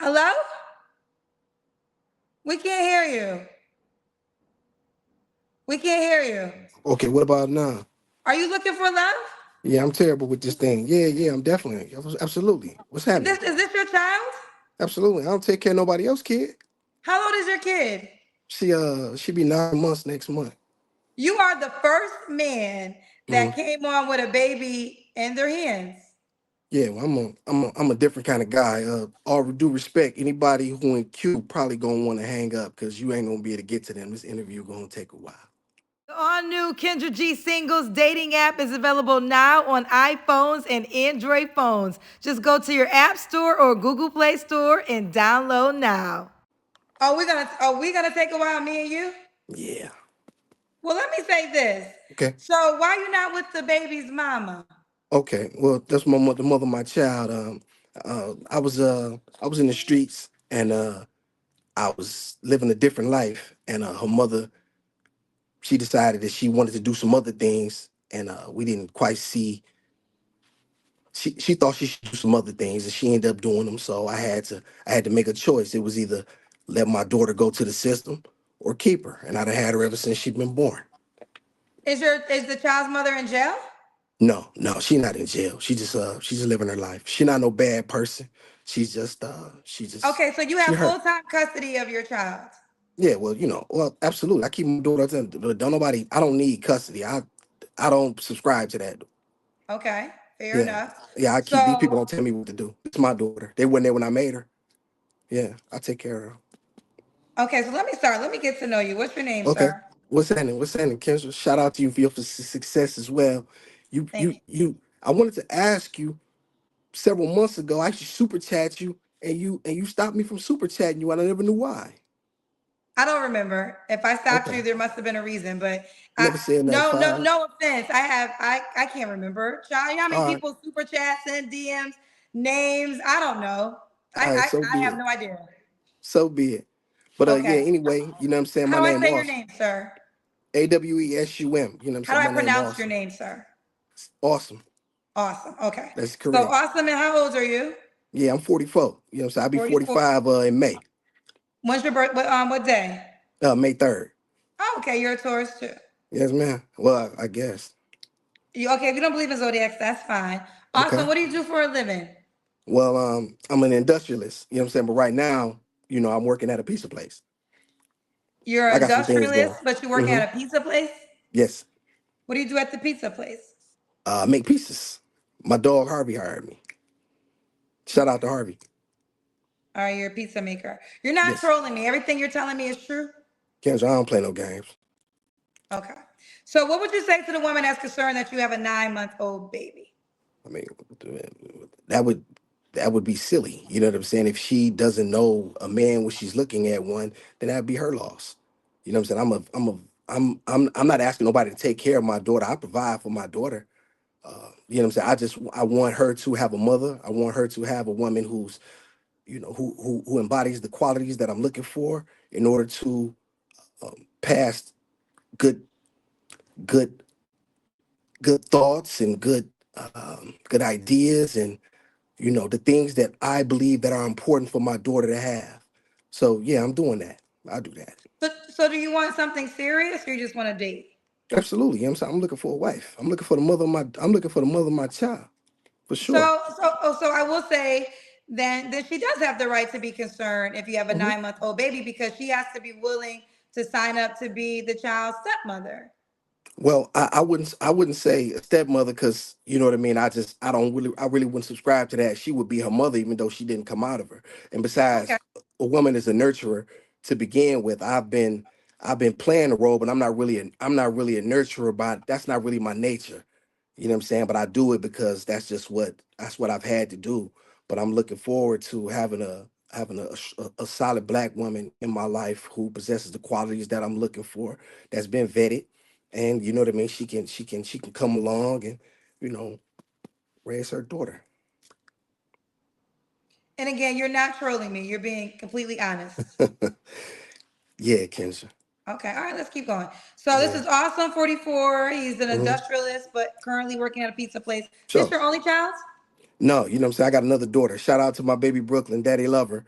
Hello? We can't hear you. We can't hear you. Okay, what about now? Are you looking for love? Yeah, I'm terrible with this thing. Yeah, I'm definitely, absolutely. What's happening? Is this your child? Absolutely. I don't take care of nobody else, kid. How old is your kid? She be 9 months next month. You are the first man Hmm. that came on with a baby in their hands. Yeah, well, I'm a different kind of guy. All due respect, anybody who in queue probably gonna want to hang up because you ain't gonna be able to get to them. This interview gonna take a while. The all-new Kendra G Singles dating app is available now on iPhones and Android phones. Just go to your App Store or Google Play Store and download now. Are we gonna take a while, me and you? Yeah. Well, let me say this. Okay. So why you not with the baby's mama? Okay. Well, that's my mother, the mother of my child. I was in the streets and I was living a different life, and her mother, she decided that she wanted to do some other things, and we didn't quite see. She thought she should do some other things, and she ended up doing them. So I had to make a choice. It was either let my daughter go to the system or keep her, and I'd have had her ever since she'd been born. Is the child's mother in jail? No, she not in jail. She's just living her life. She not no bad person. Okay, so you She have hurt. full-time custody of your child. Yeah, well, absolutely. I keep my daughter. Don't nobody. I don't need custody. I don't subscribe to that. Okay, fair Yeah, enough. yeah. I keep these So, people don't tell me what to do. It's my daughter. They weren't there when I made her. Yeah, I take care of her. okay, so let me start. Let me get to know you. What's your name, Okay. sir? What's happening? What's happening, Kendra? Shout out to you for your success as well. Thank you. I wanted to ask you several months ago. I actually super chat you, and you stopped me from super chatting you, and I never knew why. I don't remember. If I stopped Okay. you, there must have been a reason, but I Never said nothing. no no Fine. no offense. I can't remember. Child, you know how many All right. people super chat, send DMs, names? I don't know. All right. So I be have it. no idea. So be it. But yeah. Okay. Anyway, you know what I'm saying. How My do I name say your Awesome. name, sir? AWESUM. You know what I'm How do saying. I My name pronounce your Awesome. name, sir? Awesome. Awesome. Okay. That's So correct. awesome. And how old are you? Yeah, I'm 44. You know what I'm saying. I'll be 44. 45 in May. When's your birth? What day? May 3rd. Oh, okay. You're a Taurus too. Yes, ma'am. Well, I guess. You okay? If you don't believe in zodiacs, that's fine. Awesome. Okay. What do you do for a living? Well, I'm an industrialist. You know what I'm saying. But right now, I'm working at a pizza place. You're I an got some things industrialist, going. but you're working Hmm. at a pizza place. Yes. What do you do at the pizza place? Make pizzas. My dog Harvey hired me. Shout out to Harvey. All right, you're a pizza maker. You're not Yes. trolling me. Everything you're telling me is true. Kendra, I don't play no games. Okay. So, what would you say to the woman that's concerned that you have a 9-month-old baby? I mean, that would that would be silly. You know what I'm saying? If she doesn't know a man when she's looking at one, then that'd be her loss. You know what I'm saying? I'm not asking nobody to take care of my daughter. I provide for my daughter. You know what I'm saying? I want her to have a mother. I want her to have a woman who's who embodies the qualities that I'm looking for in order to pass good good good thoughts and good ideas and the things that I believe that are important for my daughter to have. So yeah, I'm doing that. I do that. So, do you want something serious or you just want to date? Absolutely. You know what I'm saying? I'm looking for a wife. I'm looking for the mother of my child. For sure. So I will say then she does have the right to be concerned if you have a Mhm. 9-month-old baby because she has to be willing to sign up to be the child's stepmother. Well, I wouldn't say a stepmother because you know what I mean. I really wouldn't subscribe to that. She would be her mother even though she didn't come out of her. And Okay. besides, a woman is a nurturer to begin with. I've been playing the role, but I'm not really a nurturer. But that's not really my nature. You know what I'm saying? But I do it because that's what I've had to do. But I'm looking forward to having a solid black woman in my life who possesses the qualities that I'm looking for. That's been vetted, and you know what I mean. She can come along and you know raise her daughter. And again, you're not trolling me. You're being completely honest. Yeah, Kenza. Okay. All right. Let's keep going. So this Yeah. is Awesome 44. He's an Hmm. industrialist, but currently working at a pizza place. This So your only child? no, you know what I'm saying. I got another daughter. Shout out to my baby Brooklyn, daddy lover.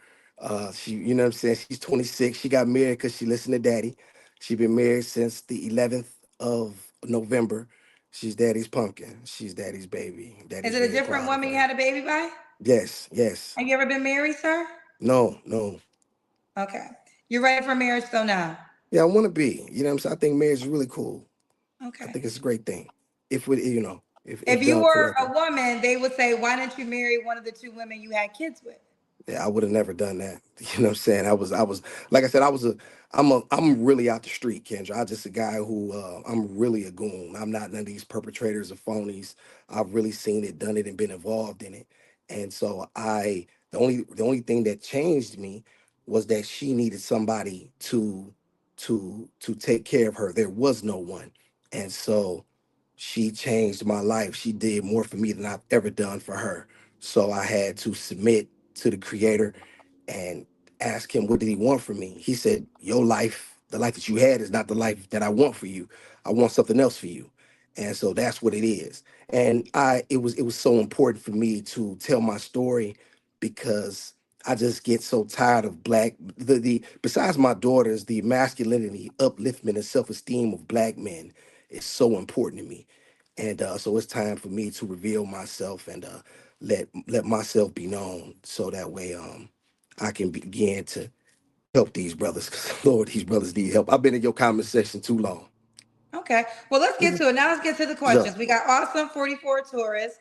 She, you know what I'm saying? She's 26. She got married because she listened to daddy. She been married since the 11th of November. She's daddy's pumpkin. She's daddy's baby. Is Daddy's it a very different proud of woman you her. had a baby by? Yes, yes. Have you ever been married, sir? No, no. Okay. You're ready for marriage though now. Yeah, I want to be. You know what I'm saying? I think marriage is really cool. I Okay. think it's a great thing. If we, you know, If if you done were correctly. a woman, they would say, why didn't you marry one of the two women you had kids with? Yeah, I would have never done that. You know what I'm saying? I was like I said, I'm really out the street, Kendra. I'm just a guy who I'm really a goon. I'm not none of these perpetrators of phonies. I've really seen it, done it, and been involved in it. And so the only thing that changed me was that she needed somebody to take care of her. There was no one. And so she changed my life. She did more for me than I've ever done for her. So I had to submit to the creator and ask him what did he want from me. He said, your life, the life that you had is not the life that I want for you. I want something else for you. And so that's what it is. And it was so important for me to tell my story because I just get so tired of black the besides my daughters, the masculinity, upliftment, and self-esteem of black men is so important to me. And so it's time for me to reveal myself and let myself be known so that way I can begin to help these brothers. 'Cause Lord, these brothers need help. I've been in your comment section too long. Okay. Well, let's get Mhm. to it. Now let's get to the So, questions. We got Awesome 44 Taurus.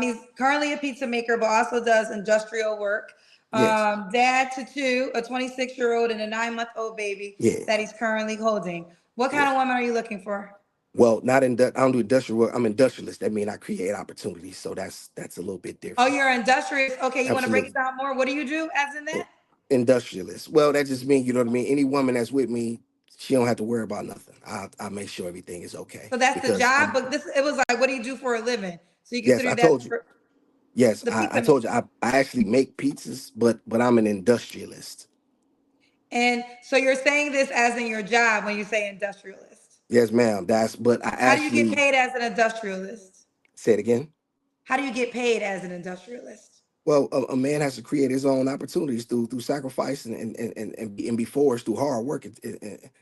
He's currently a pizza maker, but also does industrial work. yes, Dad to two, a 26-year-old and a 9-month-old baby yeah, that he's currently holding. What kind yeah. of woman are you looking for? Well, not in I don't do industrial work. I'm industrialist. That means I create opportunities. So that's a little bit Oh, different. you're industrious. Okay, you want to break it Absolutely. down more? What do you do as in I- that? Industrialist. Well, that just means, you know what I mean? Any woman that's with me, she don't have to worry about nothing. I make sure everything is okay So that's the because job, but this it was like, what do you do for a living? So you yes, consider I that told you. Yes, the I pizza told you maker. I actually make pizzas, but I'm an industrialist. And so you're saying this as in your job when you say industrialist. Yes, ma'am. But I How do you get actually paid as an industrialist? say it again. How do you get paid as an industrialist? Well, a man has to create his own opportunities through sacrifice and be forged through hard work.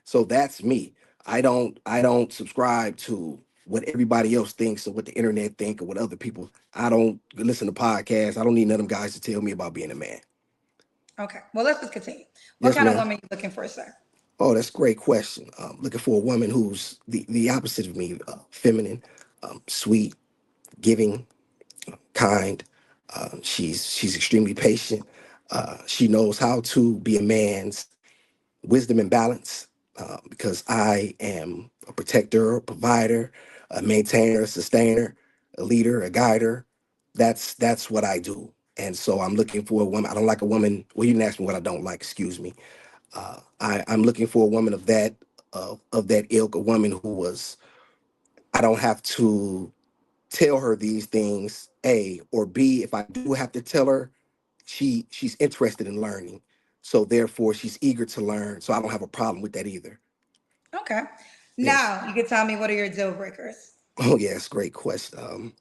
So that's me. I don't subscribe to what everybody else thinks or what the internet think or what other people. I don't listen to podcasts. I don't need none of them guys to tell me about being a man. Okay, well, let's just continue. What Yes, kind of ma'am. woman are you looking for, sir? Oh, that's a great question. Looking for a woman who's the opposite of me, feminine, sweet, giving, kind. She's extremely patient. She knows how to be a man's wisdom and balance because I am a protector, a provider, a maintainer, a sustainer, a leader, a guider. That's what I do. And so I'm looking for a woman. I don't like a woman. Well, you didn't ask me what I don't like. Excuse me. I'm looking for a woman of that ilk, a woman who was. I don't have to tell her these things. A or B. If I do have to tell her, she's interested in learning. So therefore, she's eager to learn. So I don't have a problem with that either. Okay. Yes. Now you can tell me what are your deal breakers. Oh yes, great question.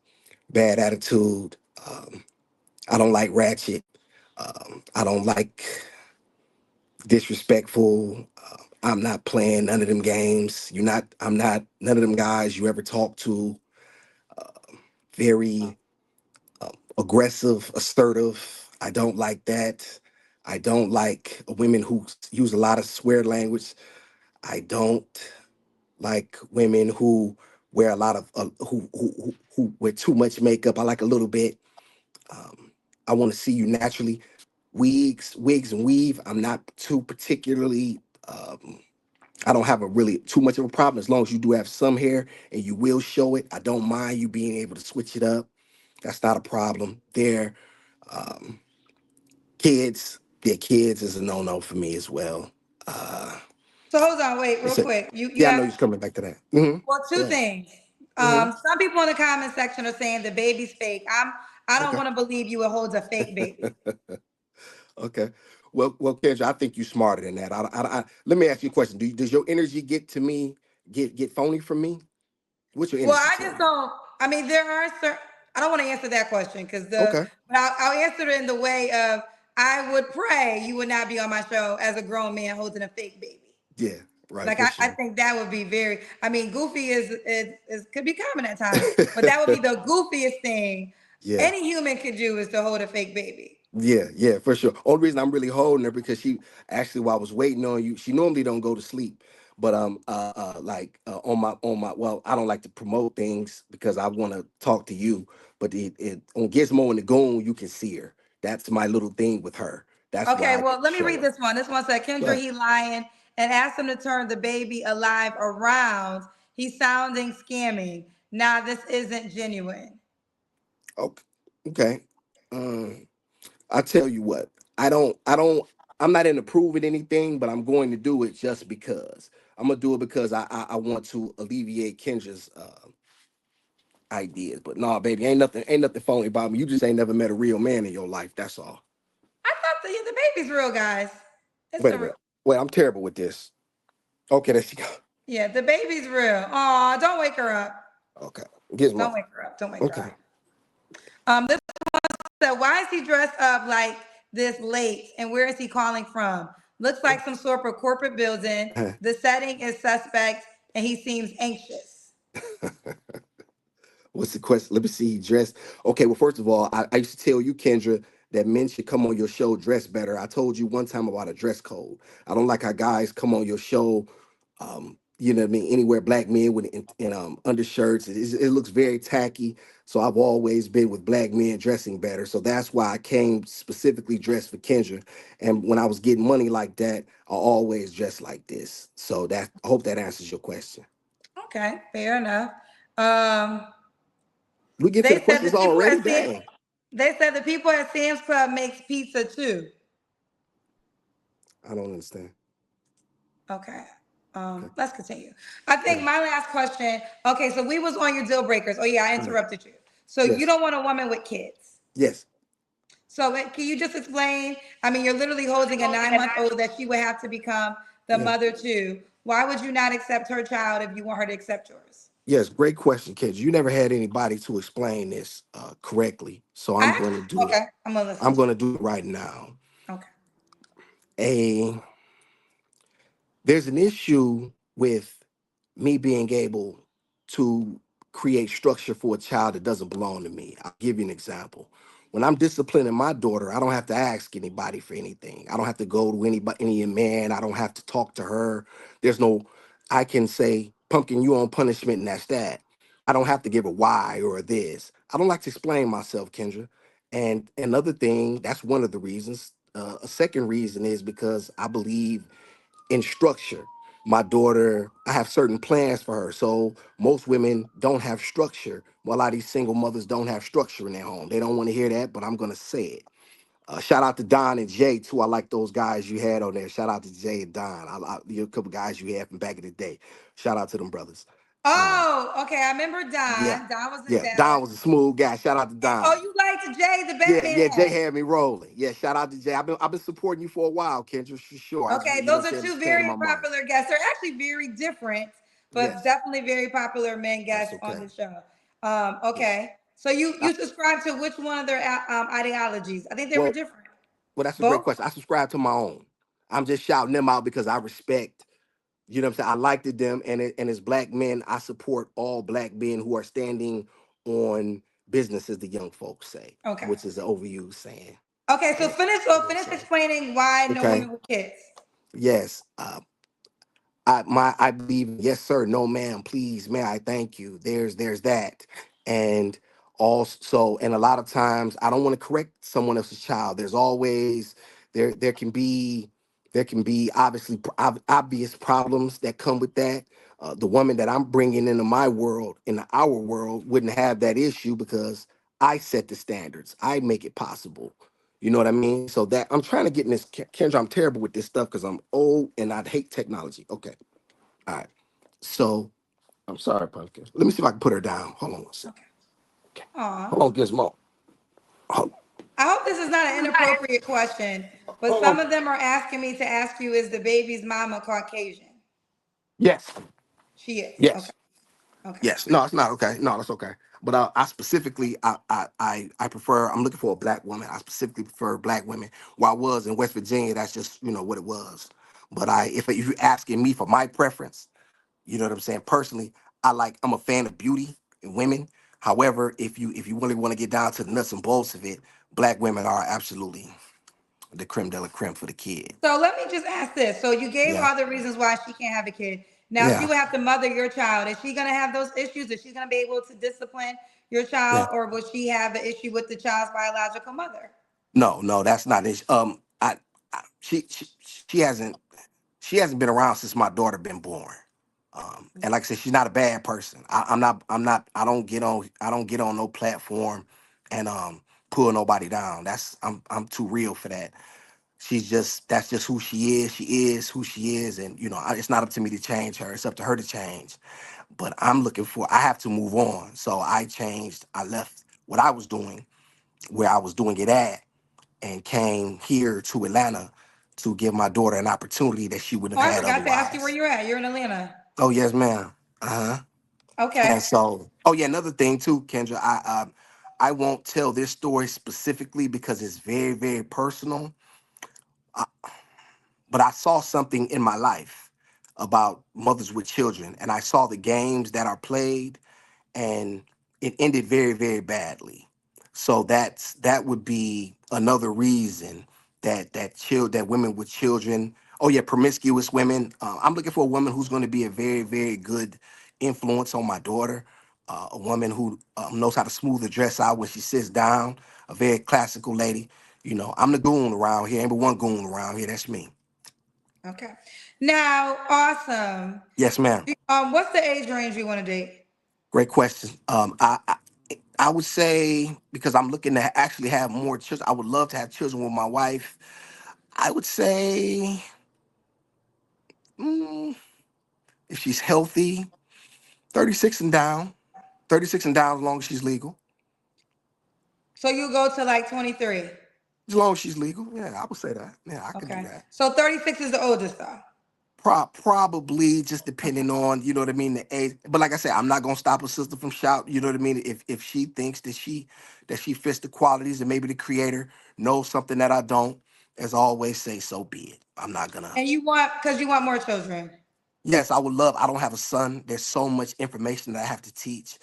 Bad attitude. Um, I don't like ratchet. I don't like disrespectful. I'm not playing none of them games. You're not. I'm not none of them guys you ever talk to. Very aggressive, assertive. I don't like that. I don't like women who use a lot of swear language. I don't like women who wear a lot of who wear too much makeup. I like a little bit. Um, I want to see you naturally. Wigs and weave. I'm not too particularly. I don't have a really too much of a problem as long as you do have some hair and you will show it. I don't mind you being able to switch it up. That's not a problem there. Um, kids, yeah, kids is a no-no for me as well. Uh, So hold on, wait, real it's a quick. You yeah, I know have, you're coming back to that. Hmm. well, Go two ahead. things. Hmm. Some people in the comment section are saying the baby's fake. I don't Okay. want to believe you would hold a fake baby. Okay. Well, Kendra, I think you're smarter than that. Let me ask you a question. Does your energy get to me, get phony from me? What's your Well, energy I tell just you? don't. I mean, there are certain. I don't want to answer that question because Okay. but I'll answer it in the way of I would pray you would not be on my show as a grown man holding a fake baby. Yeah, right, Like for I sure. think that would be very. I mean, goofy is could be common at times, but that would be the goofiest thing Yeah. any human could do is to hold a fake baby. Yeah, yeah, for sure. Only reason I'm really holding her because she actually while I was waiting on you, she normally don't go to sleep. But like on my well, I don't like to promote things because I want to talk to you. But it on Gizmo and the Goon, you can see her. That's my little thing with her. That's Okay, why I well, let me show read her. this one. This one said Go Kendra ahead. he lying and asked him to turn the baby alive around. He's sounding scamming. Nah, this isn't genuine. Okay. Okay. Um, I tell you what, I'm not into proving anything, but I'm going to do it just because. I'm gonna do it because I want to alleviate Kendra's ideas. But nah, baby, ain't nothing phony about me. You just ain't never met a real man in your life. That's all. I thought the baby's real, guys. It's Wait a the real. minute. Wait, I'm terrible with this. Okay, there she go. Yeah, the baby's real. Aw, don't wake her up. Okay, Don't Gizmo. wake her up. Don't wake her Okay. up. This said, why is he dressed up like this late and where is he calling from? Looks like some sort of corporate building. The setting is suspect and he seems anxious. What's the question? Let me see. Dress. Okay. Well, first of all, I used to tell you, Kendra, that men should come on your show dressed better. I told you one time about a dress code. I don't like how guys come on your show. You know what I mean? Anywhere black men with in undershirts, it looks very tacky. So I've always been with black men dressing better. So that's why I came specifically dressed for Kendra. And when I was getting money like that, I always dressed like this. So that I hope that answers your question. Okay, fair enough. Um, We get to they the said the questions people already. at Sam, Dang. they said the people at Sam's Club makes pizza too. I don't understand. Okay. Okay. Let's continue. I think Okay. my last question. Okay, so we was on your deal breakers. Oh yeah, I All right. interrupted you. So you Yes. don't want a woman with kids. Yes. So can you just explain? I mean, you're literally holding a 9 month old that she would have to become the Yeah. mother to. Why would you not accept her child if you want her to accept yours? Yes. Great question, kids. You never had anybody to explain this correctly, so I'm going to do it. Okay, I'm gonna listen I'm to going you. to do it right now. Okay. A There's an issue with me being able to create structure for a child that doesn't belong to me. I'll give you an example. When I'm disciplining my daughter, I don't have to ask anybody for anything. I don't have to go to anybody, any man. I don't have to talk to her. There's no, I can say, Pumpkin, you on punishment, and that's that. I don't have to give a why or a this. I don't like to explain myself, Kendra. And another thing, that's one of the reasons. A second reason is because I believe in structure. My daughter, I have certain plans for her. So most women don't have structure. Well, a lot of these single mothers don't have structure in their home. They don't want to hear that, but I'm gonna say it. Shout out to Don and Jay too. I like those guys you had on there. Shout out to Jay and Don. A couple guys you had from back in the day. Shout out to them brothers. Um, Oh, okay. I remember yeah, Don. Don was in yeah. Dallas. Don was a smooth guy. Shout out to Oh, Don. you liked Jay, the Yeah, Batman yeah. Jay hat. had me rolling. Yeah, shout out to Jay. I've been supporting you for a while, Kendra, for sure. I just Okay, you know what those I'm are saying. two Just came to very my mind. popular guests. They're actually very different, but Yes, definitely very popular men that's guests on okay. the show. Yes. Okay, so you I, you subscribe to which one of their ideologies? I think they were well, different. well, that's a great Both. question. I subscribe to my own. I'm just shouting them out because I respect. You know what I'm saying? I liked them, and as black men, I support all black men who are standing on business, as the young folks say, Okay. which is an overused saying. Okay. So And finish. you So know what I'm finish saying? explaining why no Okay. women with kids. Yes. I believe in yes sir, no ma'am, please, may I, thank you. There's that. And also, and a lot of times I don't want to correct someone else's child. There's always there can be obviously obvious problems that come with that. The woman that I'm bringing into my world, into our world, wouldn't have that issue because I set the standards. I make it possible. You know what I mean? So that I'm trying to get in this, Kendra. I'm terrible with this stuff because I'm old and I hate technology. Okay, all right. So I'm sorry, Pumpkin. Let me see if I can put her down. Hold on one second. Okay. Okay. Aw. Hold on, Gizmo. Hold I hope this is not an inappropriate question, but hold some on. of them are asking me to ask you: Is the baby's mama Caucasian? Yes, She is. Okay. yes, Okay. yes. No, it's not okay. No, that's okay. But I specifically, I prefer. I'm looking for a black woman. I specifically prefer black women. Where I was in West Virginia, that's just what it was. But if you're asking me for my preference, you know what I'm saying. Personally, I'm a fan of beauty in women. However, if you really want to get down to the nuts and bolts of it, black women are absolutely the creme de la creme for the kid. So let me just ask this. So you gave Yeah, all the reasons why she can't have a kid. Now she yeah, would have to mother your child. Is she gonna have those issues? Is she gonna be able to discipline your yeah. child, or will she have an issue with the child's biological mother? No, no, that's not it. She hasn't been around since my daughter been born. And like I said, she's not a bad person. I'm not. I don't get on no platform and pull nobody down. I'm too real for that. That's just who she is. She is who she is, and it's not up to me to change her. It's up to her to change. But I have to move on. So I changed. I left what I was doing where I was doing it at and came here to Atlanta to give my daughter an opportunity that she wouldn't Oh, have I had forgot to ask you where otherwise. you're at. You're in Atlanta. Oh yes, ma'am. Uh huh. Okay. And so, oh yeah, another thing too, Kendra. I won't tell this story specifically because it's very very personal. Uh, but I saw something in my life about mothers with children, and I saw the games that are played, and it ended very very badly. So that would be another reason that women with children, oh yeah, promiscuous women, I'm looking for a woman who's going to be a very very good influence on my daughter, a woman who knows how to smooth the dress out when she sits down, a very classical lady. I'm the goon around here. Ain't but one goon around here, that's me. Okay. Now, awesome. Yes ma'am. What's the age range you want to date? Great question. I would say, because I'm looking to actually have more children. I would love to have children with my wife. I would say, mm, if she's healthy, 36 and down. 36 and down, as long as she's legal. So you go to like 23. As long as she's legal, yeah, I would say that. Yeah, I could do Okay. that. So 36 is the oldest though. Probably just Okay. depending on, what I mean, the age. But like I said, I'm not gonna stop a sister from shout. You know what I mean? If she thinks that she fits the qualities and maybe the creator knows something that I don't, as I always say, so be it. I'm not gonna. And because you want more children. Yes, I would love. I don't have a son. There's so much information that I have to teach.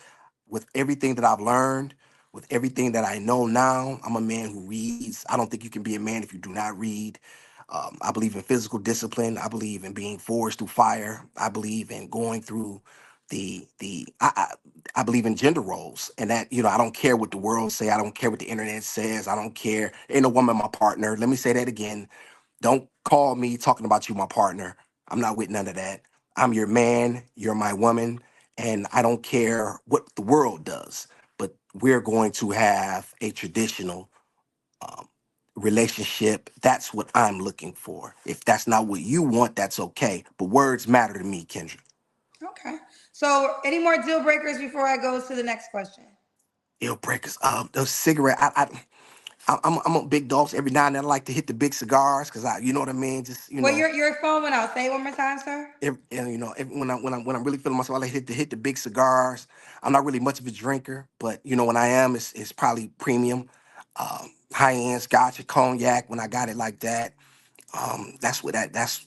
With everything that I've learned, with everything that I know now, I'm a man who reads. I don't think you can be a man if you do not read. I believe in physical discipline. I believe in being forged through fire. I believe in going through the. I believe in gender roles, and that I don't care what the world say. I don't care what the internet says. I don't care. Ain't no woman my partner. Let me say that again. Don't call me talking about you my partner. I'm not with none of that. I'm your man. You're my woman, and I don't care what the world does. But we're going to have a traditional um, relationship. That's what I'm looking for. If that's not what you want, that's okay. But words matter to me, Kendra. Okay. So any more deal breakers before I go to the next question? Deal breakers. The cigarette. I'm a big dog. So every now and then I like to hit the big cigars because you know what I mean. Just Well, your phone went out. Say it one more time, sir. when I'm really feeling myself, I like hit the big cigars. I'm not really much of a drinker, but when I am, it's probably premium, high end Scotch or cognac. When I got it like that, that's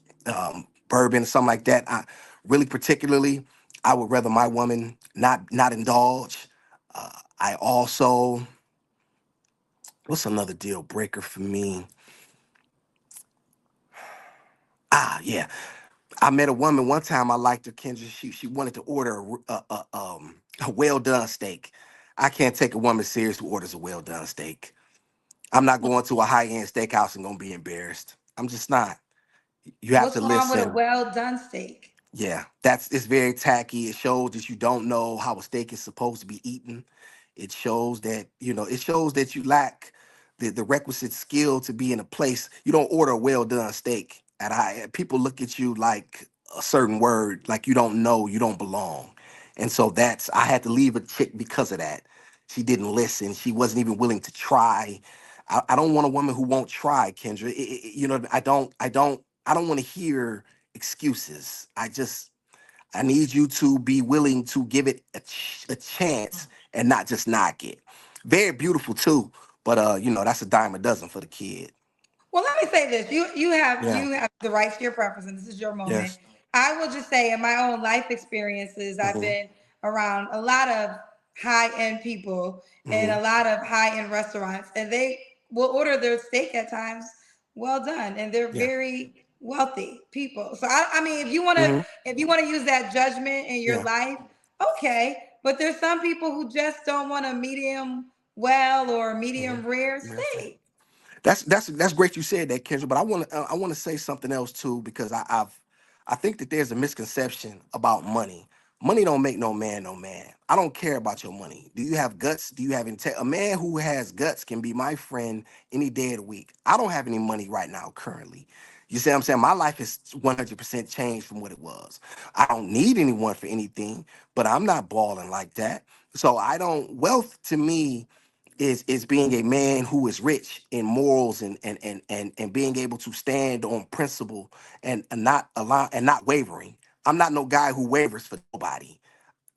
bourbon or something like that. I really particularly, I would rather my woman not indulge. I also, what's another deal breaker for me? Yeah. I met a woman one time. I liked her, Kendra. She wanted to order a well done steak. I can't take a woman serious who orders a well done steak. I'm not going to a high end steakhouse and gonna be embarrassed. I'm just not. You have What's to wrong with a listen. well done steak? Yeah, it's very tacky. It shows that you don't know how a steak is supposed to be eaten. It shows that you lack the requisite skill to be in a place. You don't order a well done steak at high. People look at you like a certain word, like you don't know, you don't belong. And so I had to leave a chick because of that. She didn't listen. She wasn't even willing to try. I don't want a woman who won't try, Kendra. I don't want to hear excuses. I need you to be willing to give it a chance and not just knock it. Very beautiful too, but that's a dime a dozen for the kid. Well, let me say this: Yeah. you have the right to your preference, and this is your moment. Yes. I will just say, in my own life experiences, I've Hmm. been around a lot of high end people in Hmm. a lot of high end restaurants, and they will order their steak at times well done, and they're Yeah. very wealthy people. So I mean, Hmm. if you want to use that judgment in your Yeah. life, okay. But there's some people who just don't want a medium well or Hmm. medium rare Yes. steak. That's great you said that, Kendra. But I want to say something else too because I think that there's a misconception about money. Money don't make no man no man. I don't care about your money. Do you have guts? Do you have intent? A man who has guts can be my friend any day of the week. I don't have any money right now currently. You see what I'm saying? My life is 100% changed from what it was. I don't need anyone for anything, but I'm not balling like that. So I don't wealth to me is being a man who is rich in morals and being able to stand on principle and not allow and not wavering. I'm not no guy who wavers for nobody.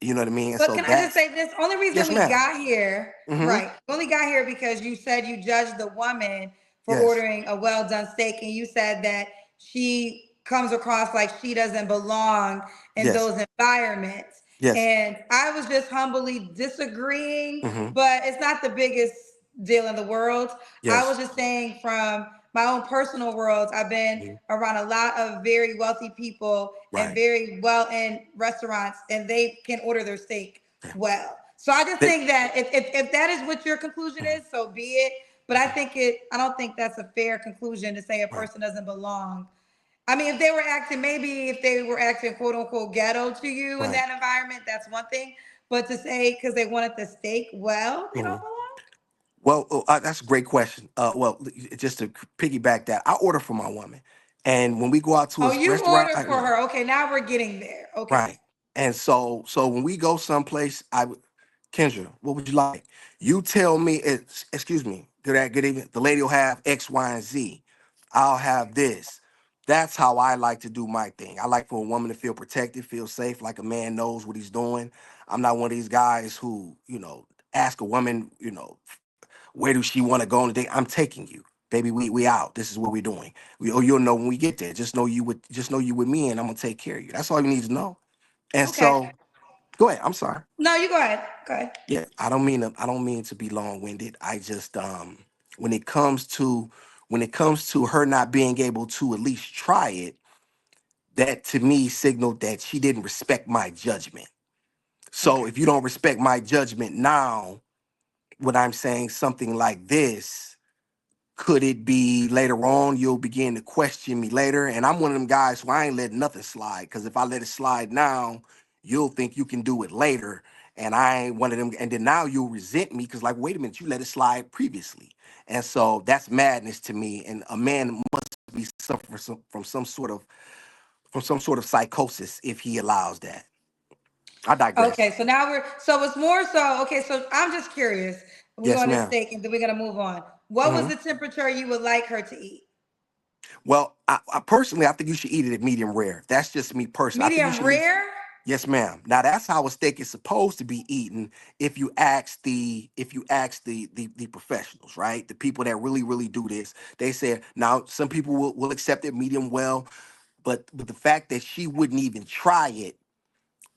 You know what I mean? And But so can I just that's say this? Only reason yes, we ma'am. got here, Mm-hmm. right? Only got here because you said you judged the woman for Yes. ordering a well done steak, and you said that she comes across like she doesn't belong in Yes. those environments. Yes. And I was just humbly disagreeing, Mm-hmm. but it's not the biggest deal in the world. I was Yes. just saying from my own personal worlds, I've been Mhm. around a lot of very wealthy people and Right. very well in restaurants, and they can order their steak Yeah. well. So I just They, think that if that is what your conclusion mhm. is, so be it. But Okay. I don't think that's a fair conclusion to say a Right. person doesn't belong. I mean, if they were acting, maybe if they were acting quote unquote ghetto to you in Right. that environment, that's one thing. But to say because they wanted the steak well, they don't Mhm. belong. Well, that's a great question. Well, just to piggyback that, I order for my woman, and when we go out to a Oh, you restaurant, ordered for yeah, her. Okay, now we're getting there. Okay. right. And so when we go someplace, Kendra, what would you like? You tell me. Excuse me. Good evening. The lady will have X, Y, and Z. I'll have this. That's how I like to do my thing. I like for a woman to feel protected, feel safe, like a man knows what he's doing. I'm not one of these guys who, ask a woman, where does she want to go on a date? I'm taking you, baby. We out. This is what we're doing. You'll know when we get there. Just know you with me, and I'm gonna take care of you. That's all you need to know. And Okay. so, go ahead. I'm sorry. No, you go ahead. Go ahead. Yeah, I don't mean to be long winded. I just when it comes to her not being able to at least try it, that to me signaled that she didn't respect my judgment. So Okay. if you don't respect my judgment now, when I'm saying something like this, could it be later on you'll begin to question me later? And I'm one of them guys who I ain't letting nothing slide. Because if I let it slide now, you'll think you can do it later. And I ain't one of them. And then now you'll resent me because, like, wait a minute, you let it slide previously. And so that's madness to me. And a man must be suffering from some sort of psychosis if he allows that. I Okay, digress. so it's more so okay, so I'm just curious. We Yes, on this ma'am. steak and then we're gonna move on. What was Mhm. the temperature you would like her to eat? Well, I personally, I think you should eat it at medium rare. That's just me personally. I think you Medium should leave. rare? Yes, ma'am. Now that's how a steak is supposed to be eaten if you ask the professionals, right? The people that really do this. They said now some people will accept it medium well, but the fact that she wouldn't even try it,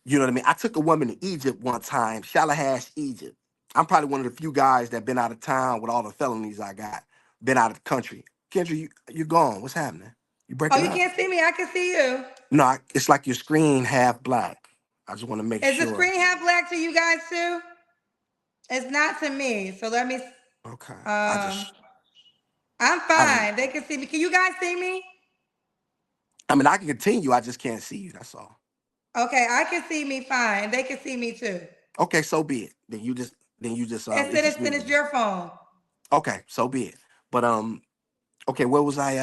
you know what I mean? I took a woman to Egypt one time, Shalahash, Egypt. I'm probably one of the few guys that been out of town with all the felonies I got, been out of the country. Kendra, you gone. What's happening? You Oh, breaking you up? can't see me. I can see you. No, it's like your screen half black. I just want to make Is the sure. screen half black to you guys too? It's not to me. So let me Okay. um I'm I don't. fine. They can see me. Can you guys see me? I mean, I can continue. I just can't see you. That's all. Okay, I can see me fine. They can see me too. Okay, so be it. It's just Then me. it's your phone. Okay, so be it. But okay, where was I?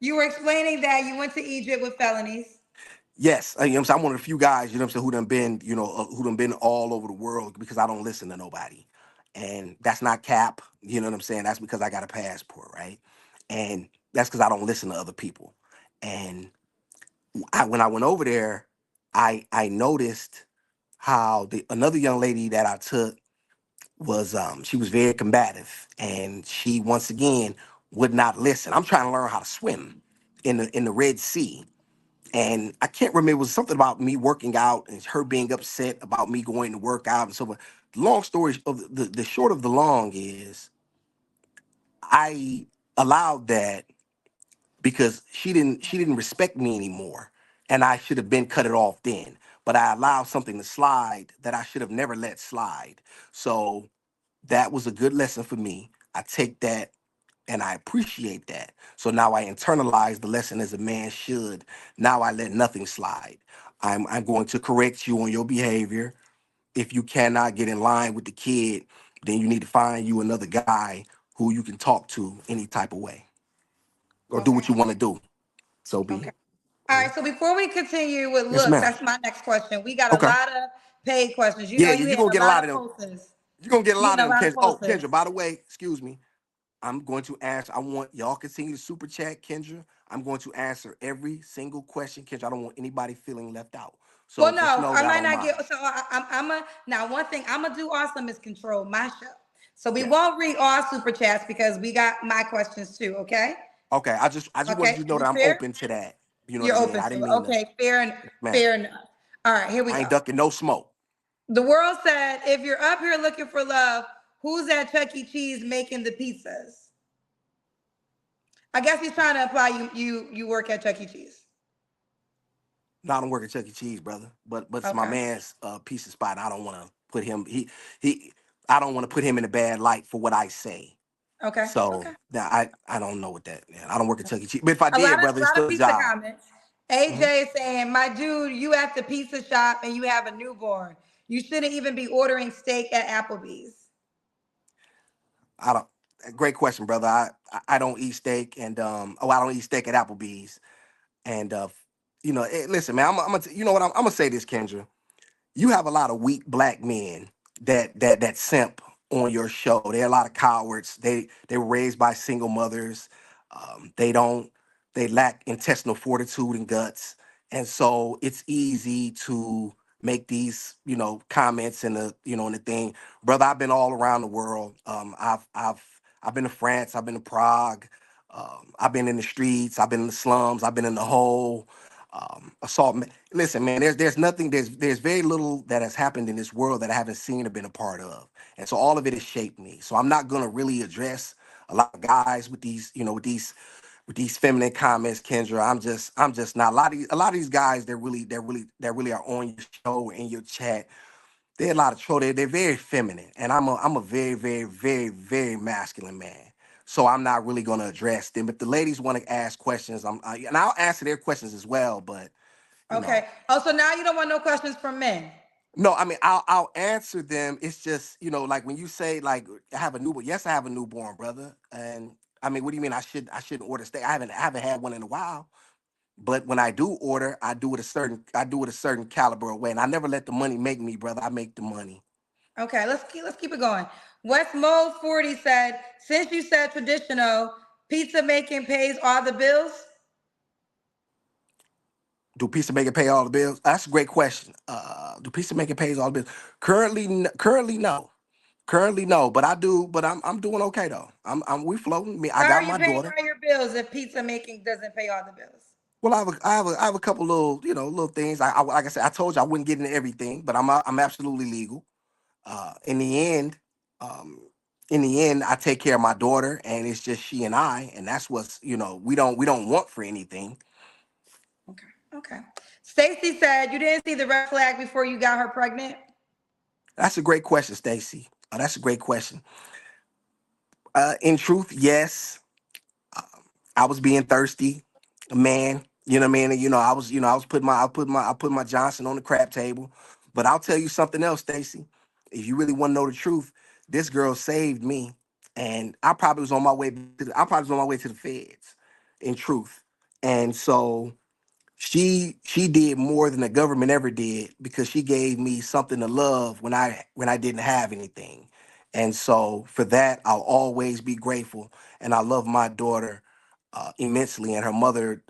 You were explaining that you went to Egypt with felonies. Yes, you know what I'm saying? I'm one of the few guys, you know what I'm saying, who done been all over the world because I don't listen to nobody. And that's not cap, you know what I'm saying? That's because I got a passport, right? And that's because I don't listen to other people. And when I went over there, I noticed how the another young lady that I took. she was very combative, and she once again would not listen. I'm trying to learn how to swim in the Red Sea, and I can't remember. It was something about me working out and her being upset about me going to work out and so forth. Long story of the short of the long is I allowed that because she didn't respect me anymore, and I should have been cut it off then. But I allowed something to slide that I should have never let slide. So that was a good lesson for me. I take that and I appreciate that. So now I internalize the lesson as a man should. Now I let nothing slide. I'm going to correct you on your behavior. If you cannot get in line with the kid, then you need to find you another guy who you can talk to any type of way or do what Okay. you want to do. So be Okay. it. All right. Mhm. So before we continue with Yes, looks, ma'am. that's my next question. We got a Okay. lot of paid questions. You Yeah, know, yeah, you you're had gonna a get a lot lot of of them. posters. You're gonna get a You lot had of a them, lot of Kendra. Oh, posters. Kendra, by the way, excuse me. I'm going to ask. I want y'all continue to super chat, Kendra. I'm going to answer every single question, Kendra. I don't want anybody feeling left out. So Well, just no, know I that I might don't not mind. get. So I'm a now. One thing I'm gonna do also is control my show. So we Yes. won't read all super chats because we got my questions too. Okay. Okay. I just wanted Okay. you to know Is that it I'm fair? open to that. You know what You're I mean? open I to didn't it. mean to, Okay. Fair and man. fair enough. All right. Here we I go. ain't ducking no smoke. The world said, if you're up here looking for love, who's at Chuck E. Cheese making the pizzas? I guess he's trying to imply you work at Chuck E. Cheese. No, I don't work at Chuck E. Cheese, brother. But it's my Okay. man's pizza spot. I don't want to put him. He. I don't want to put him in a bad light for what I say. Okay. So Okay. now I don't know what that. Man, I don't work at Chuck E. Cheese. But if I A did, lot of brother, a it's lot of still a pizza job. comments. Mhm. AJ is saying, "My dude, you at the pizza shop and you have a newborn. You shouldn't even be ordering steak at Applebee's." I don't. Great question, brother. I don't eat steak, and I don't eat steak at Applebee's, and listen, man. You know what? I'm gonna say this, Kendra. You have a lot of weak black men that simp on your show. There are a lot of cowards. They were raised by single mothers. They don't. They lack intestinal fortitude and guts, and so it's easy to make these comments in the thing, brother. I've been all around the world. I've been to France. I've been to Prague. I've been in the streets. I've been in the slums. I've been in the hole. Assault. Listen, man. There's nothing. There's very little that has happened in this world that I haven't seen or been a part of, and so all of it has shaped me. So I'm not gonna really address a lot of guys with these, with these feminine comments, Kendra. I'm just not a lot of these guys that really are on your show in your chat. They're a lot of troll. They're very feminine, and I'm a very very very very masculine man. So I'm not really gonna address them. If the ladies want to ask questions, and I'll answer their questions as well. But you know, Okay. Oh, so now you don't want no questions from men. no, I mean I'll answer them. It's just like when you say like I have a newborn. Yes, I have a newborn, brother. And I mean, what do you mean I shouldn't order steak? I haven't had one in a while. But when I do order, I do it a certain caliber of way, and I never let the money make me, brother. I make the money. Okay, let's keep it going. West Mole 40 said, since you said traditional, pizza making pays all the bills. Do pizza maker pay all the bills? That's a great question. Do pizza maker pays all the bills? Currently no. Currently no, but I do. But I'm doing okay though. We floating. Me, I How are got you my paying daughter. all your bills if pizza making doesn't pay all the bills? Well, I have a couple little little things. Like I said, I told you I wouldn't get into everything, but I'm absolutely legal. Uh, in the end, um, in the end, I take care of my daughter, and it's just she and I, and that's what's we don't want for anything. Okay. Okay. Stacy said, you didn't see the red flag before you got her pregnant. That's a great question, Stacy. That's a great question. In truth, yes, I was being thirsty, man. You know what I mean? And, I put my Johnson on the crap table. But I'll tell you something else, Stacy. If you really want to know the truth, this girl saved me, and I probably was on my way to the feds. In truth, and so she did more than the government ever did because she gave me something to love when I didn't have anything. And so for that I'll always be grateful, and I love my daughter immensely, and her mother,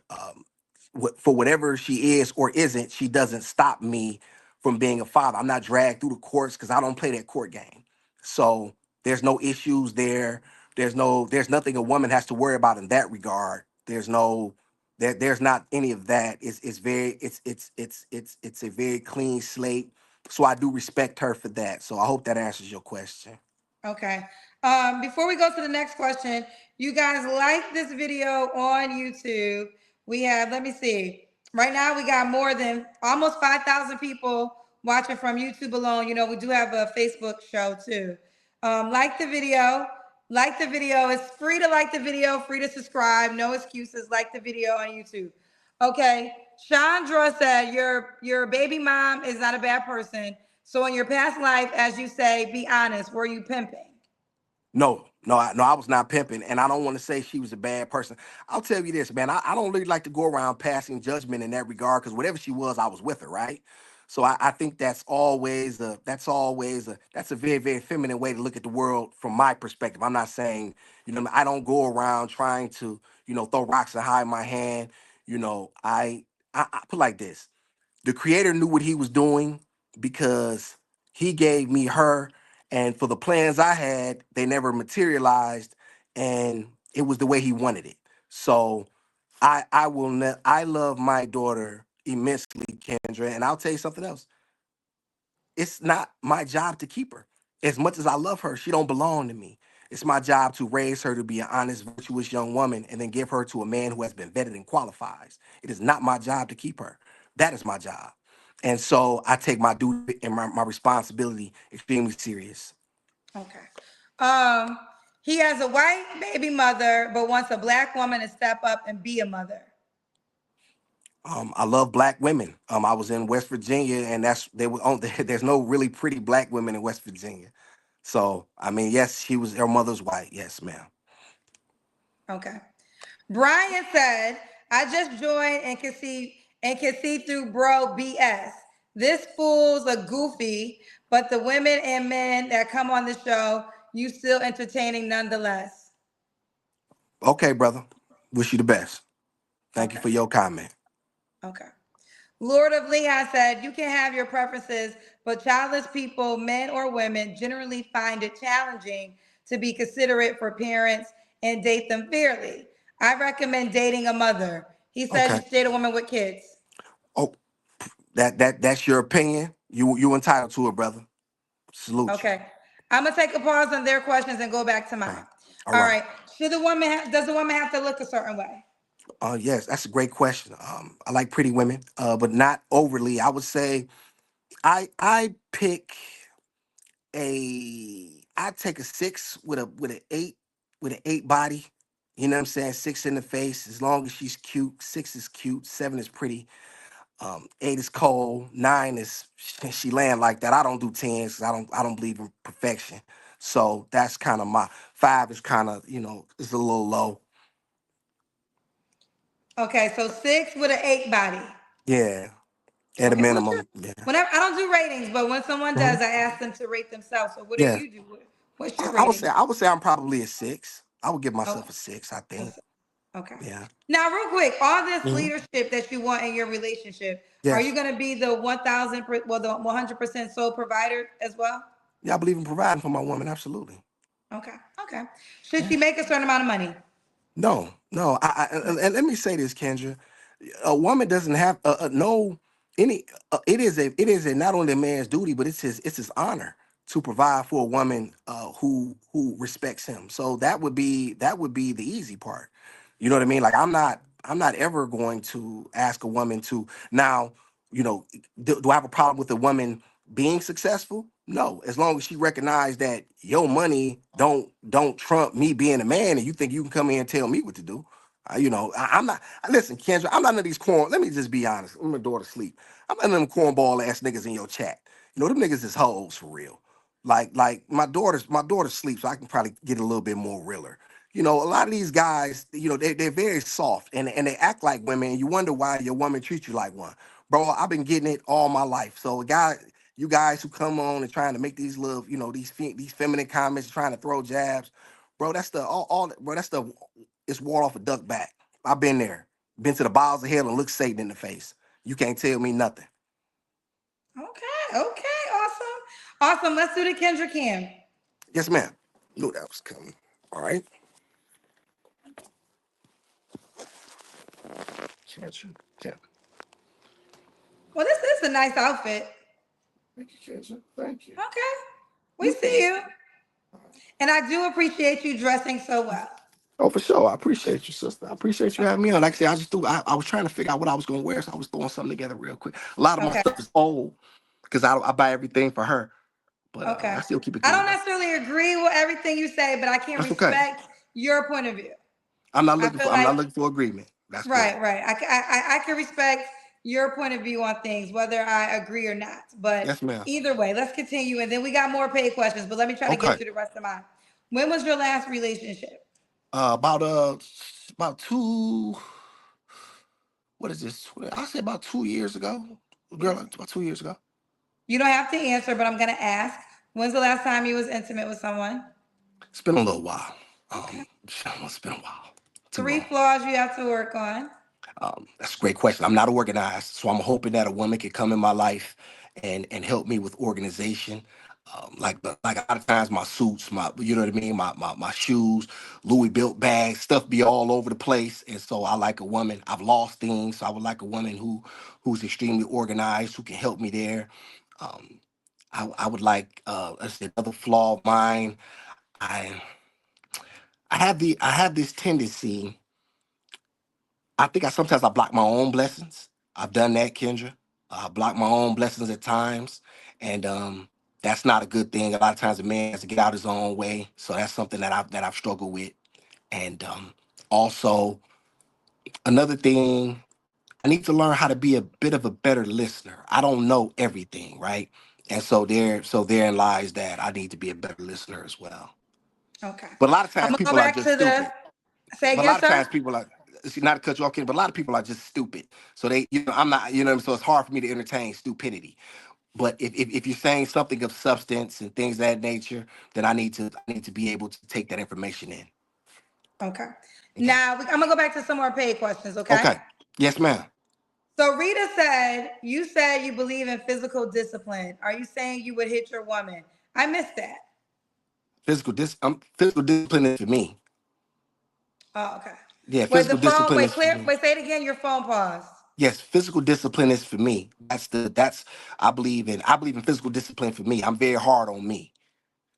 for whatever she is or isn't, she doesn't stop me from being a father. I'm not dragged through the courts because I don't play that court game. So there's no issues there. There's nothing a woman has to worry about in that regard. There's not any of that. It's very it's a very clean slate. So I do respect her for that. So I hope that answers your question. Okay. Before we go to the next question, you guys like this video on YouTube. We have, let me see. Right now we got more than almost 5,000 people watching from YouTube alone. You know, we do have a Facebook show too. Like the video. Like the video. It's free to like the video, free to subscribe. No excuses. Like the video on YouTube. Okay. Chandra said your baby mom is not a bad person. So in your past life, as you say, be honest, were you pimping? No, I was not pimping, and I don't want to say she was a bad person. I'll tell you this, man. I don't really like to go around passing judgment in that regard because whatever she was, I was with her, right? So I think that's a very, very feminine way to look at the world from my perspective. I'm not saying, I don't go around trying to, throw rocks and hide my hand. I put it like this: the creator knew what he was doing because he gave me her, and for the plans I had they never materialized, and it was the way he wanted it. So I love my daughter immensely, Kendra, and I'll tell you something else. It's not my job to keep her. As much as I love her, she don't belong to me. It's my job to raise her to be an honest, virtuous young woman and then give her to a man who has been vetted and qualifies. It is not my job to keep her. That is my job. And so I take my duty and my responsibility extremely serious. Okay. Um, he has a white baby mother, but wants a black woman to step up and be a mother. I love black women. I was in West Virginia, and there's no really pretty black women in West Virginia. So I mean, yes, her mother's white. Yes, ma'am. Okay. Brian said, I just joined and can see through bro BS. This fool's a goofy, but the women and men that come on the show, you still entertaining nonetheless. Okay, brother. Wish you the best. Thank you Okay. for your comment. Okay. Lord of Leon said, you can have your preferences, but childless people, men or women, generally find it challenging to be considerate for parents and date them fairly. I recommend dating a mother. He said you Okay. should date a woman with kids. Oh, that's your opinion. You entitled to it, brother. Salute you. Okay. I'm gonna take a pause on their questions and go back to Okay. mine. All All right. right. Does the woman have to look a certain way? Yes, that's a great question. I like pretty women, but not overly. I would say I pick I take a six with an eight body. You know what I'm saying? Six in the face. As long as she's cute, six is cute, seven is pretty. Eight is cold. Nine is she land like that. I don't do tens 'cause I don't believe in perfection. So that's kind of my five is kind of it's a little low. Okay, so six with an eight body. Yeah, at a Okay, what's your minimum. Yeah. whenever I don't do ratings, but when someone hmm does, I ask them to rate themselves. So what do Yeah. you do? What's your I would say rating? I'm probably a six. I would give Oh, myself a six. I think. what's- okay. Yeah. Now, real quick, all this hmm leadership that you want in your relationship, are you Yes. going to be the 1,000, well, the 100% sole provider as well? Yeah, I believe in providing for my woman. Absolutely. Okay, okay. Should Yeah. she make a certain amount of money? No. And let me say this, Kendra. A woman doesn't have no any. It is a not only a man's duty, but it's his honor to provide for a woman who respects him. So that would be the easy part. You know what I mean? Like I'm not ever going to ask a woman to now. You know, do I have a problem with a woman being successful? No, as long as she recognizes that your money don't trump me being a man, and you think you can come in and tell me what to do. I'm not. Listen, Kendra, I'm not none of these corn. Let me just be honest. I'm my daughter sleep. I'm not none of them cornball ass niggas in your chat. Them niggas is hoes for real. Like my daughter sleeps, so I can probably get a little bit more realer. A lot of these guys, they're very soft and they act like women. And you wonder why your woman treats you like one, bro. I've been getting it all my life. So you guys who come on and trying to make these little, these feminine comments, trying to throw jabs, bro. That's the all bro. That's the it's wore off a duck back. I've been there, been to the bowels of hell and looked Satan in the face. You can't tell me nothing. Okay, okay, awesome. Awesome. Let's do the Kendra Cam. Yes, ma'am. Knew that was coming. All right. Can't you? Can't. Well, this is a nice outfit. Thank you, Kendra. Thank you. Okay, we You see too. you. And I do appreciate you dressing so well. Oh, for sure. I appreciate you, sister. I appreciate you having me on. Like I said, I just threw. I was trying to figure out what I was gonna wear, so I was throwing something together real quick. A lot of my Okay, stuff is old because I buy everything for her, but okay. I still keep it I clean don't though. necessarily agree with everything you say, but I can That's okay. respect your point of view. I feel I'm like not looking for agreement. That's cool. right, right. I can respect your point of view on things, whether I agree or not. But Yes, ma'am. either way, let's continue. And then we got more paid questions, but let me try to get Okay. through the rest of mine. When was your last relationship? About two. What is this? I say about 2 years ago. Girl, about 2 years ago. You don't have to answer, but I'm going to ask. When's the last time you was intimate with someone? It's been a little while. Okay. It's been a while. Too Three long. flaws you have to work on. That's a great question. I'm not organized, so I'm hoping that a woman can come in my life and help me with organization. Like a lot of times my suits, my you know what I mean, my shoes, Louis built bags, stuff be all over the place, and so I like a woman. I've lost things, so I would like a woman who's extremely organized, who can help me there. Um, I would like let's say another flaw of mine. I I have this tendency. I think I sometimes I block my own blessings. I've done that, Kendra. I block my own blessings at times, and that's not a good thing. A lot of times a man has to get out his own way, so that's something that I've struggled with. And also another thing, I need to learn how to be a bit of a better listener. I don't know everything, right? And so therein lies that I need to be a better listener as well. Okay. But a lot of I'm times going to go people are back just to the. stupid. Say But a again, lot of sir? times people are see, not to cut you off, Kenny, but a lot of people are just stupid. So they, I'm not, so it's hard for me to entertain stupidity. But if you're saying something of substance and things of that nature, then I need to be able to take that information in. Okay. Okay. Now, I'm going to go back to some more paid questions, okay? Okay. Yes, ma'am. So Rita said, you said you believe in physical discipline. Are you saying you would hit your woman? I missed that. Physical discipline is for me. Oh, okay. Yeah, Wait, the physical phone, discipline wait, is for clear, me. wait, say it again. Your phone paused. Yes, physical discipline is for me. That's I believe in physical discipline for me. I'm very hard on me.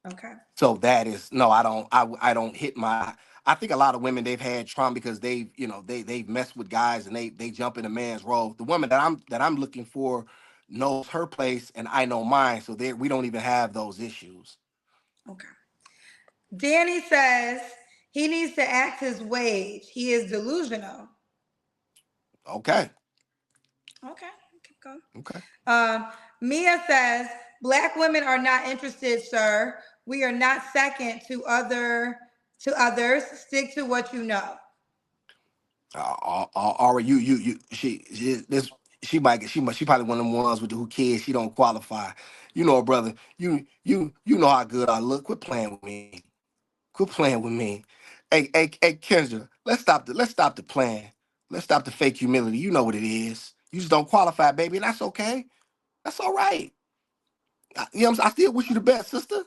Okay. So that is no, I don't hit my. I think a lot of women they've had trauma because they've messed with guys and they jump in a man's role. The woman that I'm looking for knows her place and I know mine, so there we don't even have those issues. Okay. Danny says he needs to act his wage. He is delusional. Okay, Okay. Keep going. okay. Um, Mia says black women are not interested, sir. We are not second to others. Stick to what you know. Or you this she probably one of them ones with who kids she don't qualify. You know, brother. You know how good I look. Quit playing with me. Quit playing with me. Hey, Kendra, let's stop the playing. Let's stop the fake humility. You know what it is. You just don't qualify, baby, and that's okay. That's all right. You know what I'm saying? I still wish you the best, sister.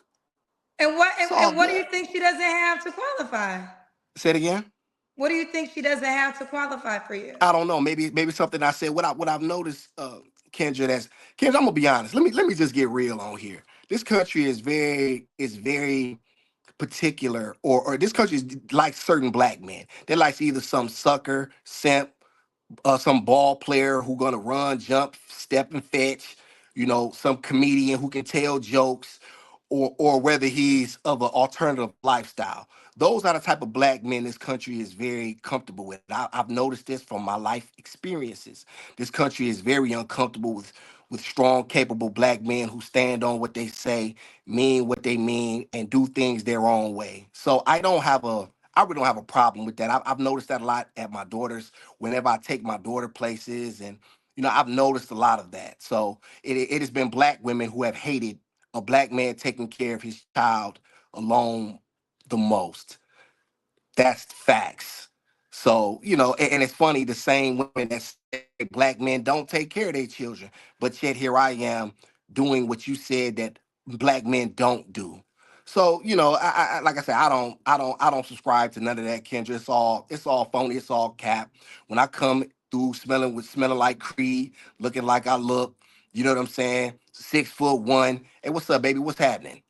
And what It's and, all and what do good. you think she doesn't have to qualify? Say it again. What do you think she doesn't have to qualify for you? I don't know. Maybe something I said. What I've noticed, Kendra, Kendra. I'm gonna be honest. Let me just get real on here. This country is very particular, or this country is like certain black men. They like either some sucker, simp, some ball player who gonna run, jump, step and fetch, some comedian who can tell jokes, or whether he's of an alternative lifestyle. Those are the type of black men this country is very comfortable with. I've noticed this from my life experiences. This country is very uncomfortable with strong, capable black men who stand on what they say, mean what they mean, and do things their own way. So I really don't have a problem with that. I've noticed that a lot at my daughters whenever I take my daughter places, and I've noticed a lot of that. So it has been black women who have hated a black man taking care of his child alone the most. That's facts. So, and it's funny, the same women that say black men don't take care of their children, but yet here I am doing what you said that black men don't do. So like I said, I don't subscribe to none of that, Kendra. It's all phony. It's all cap. When I come through smelling like Creed, looking like I look, you know what I'm saying? 6'1". Hey, what's up, baby? What's happening?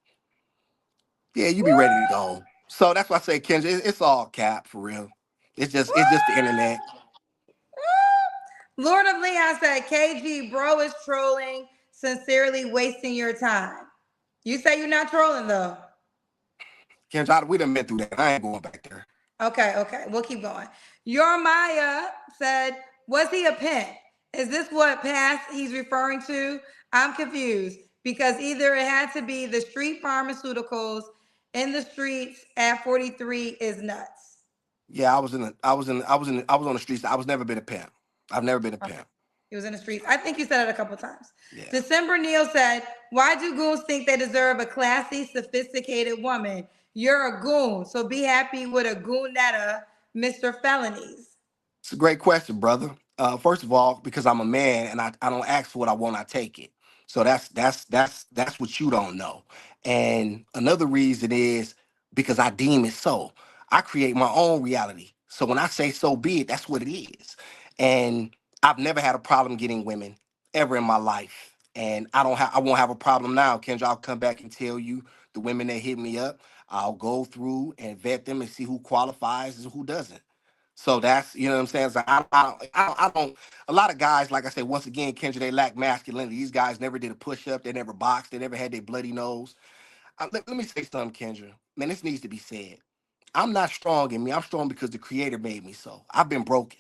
Yeah, you be ready to go. So that's why I say, Kendra, it's all cap for real. It's just the internet. Lord of Leon said, KG, bro is trolling, sincerely wasting your time. You say you're not trolling though. Kendra, we done been through that. I ain't going back there. Okay, okay, we'll keep going. Your Maya said, was he a pimp? Is this what past he's referring to? I'm confused because either it had to be the street pharmaceuticals in the streets at 43 is nuts. Yeah, I was on the streets. I was never been a pimp. I've never been a Okay. pimp. He was in the streets. I think you said it a couple times. Yeah. December Neal said, why do goons think they deserve a classy, sophisticated woman? You're a goon, so be happy with a goonetta, Mr. Felonies. It's a great question, brother. First of all, because I'm a man and I don't ask for what I want, I take it. So that's what you don't know. And another reason is because I deem it so. I create my own reality. So when I say so be it, that's what it is. And I've never had a problem getting women ever in my life. And I won't have a problem now. Kendra, I'll come back and tell you the women that hit me up. I'll go through and vet them and see who qualifies and who doesn't. So that's, you know what I'm saying. So I don't. A lot of guys, like I said, once again, Kendra, they lack masculinity. These guys never did a push up. They never boxed. They never had their bloody nose. Let me say something, Kendra. Man, this needs to be said. I'm not strong in me. I'm strong because the Creator made me so. I've been broken.